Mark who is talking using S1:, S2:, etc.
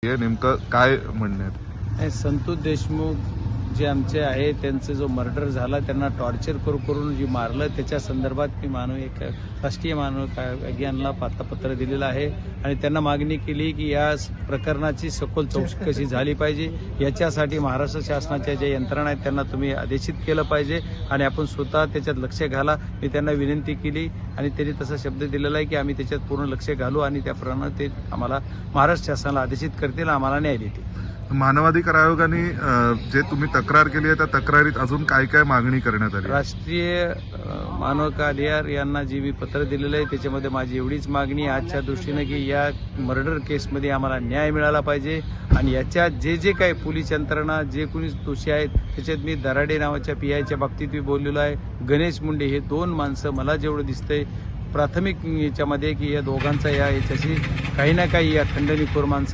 S1: हे नेमकं काय म्हणणं आहे?
S2: संतोष देशमुख जे आमचे आहे त्यांचं जो मर्डर झाला त्यांना टॉर्चर करून जे मारलं त्याच्या संदर्भात मी एक राष्ट्रीय मानव विज्ञानला पत्र दिलेलं आहे आणि त्यांना मागणी केली की या प्रकरणाची सखोल चौकशी झाली पाहिजे। याच्यासाठी महाराष्ट्र शासनाच्या ज्या यंत्रणा आहेत त्यांना तुम्ही आदेशित केलं पाहिजे आणि आपण स्वतः त्याच्यात लक्ष घाला। मी त्यांना विनंती केली आणि त्यांनी तसा शब्द दिलेला आहे की आम्ही त्याच्यात पूर्ण लक्ष घालू आणि त्याप्रमाणे ते आम्हाला महाराष्ट्र शासनाला आदेशित करतील, आम्हाला न्याय देतील।
S1: मानवाधिकार आयोगाने जे तुम्ही तक्रार केली आहे त्या तक्रारीत अजून काय काय मागणी करण्यात आली?
S2: राष्ट्रीय मानवाधिकार यांना जी मी पत्र दिलेलं आहे त्याच्यामध्ये माझी एवढीच मागणी आजच्या दृष्टीने की या मर्डर केसमध्ये आम्हाला न्याय मिळाला पाहिजे आणि याच्यात जे काही पोलीस यंत्रणा जे कोणी दोषी आहेत त्याच्यात मी दराडे नावाच्या PIच्या बाबतीत मी बोललेलो आहे, गणेश मुंडे हे 2 माणसं मला जेवढं दिसतंय प्राथमिक याच्यामध्ये की या दोघांचा याच्याशी काही ना काही या खंडणीखोर माणसं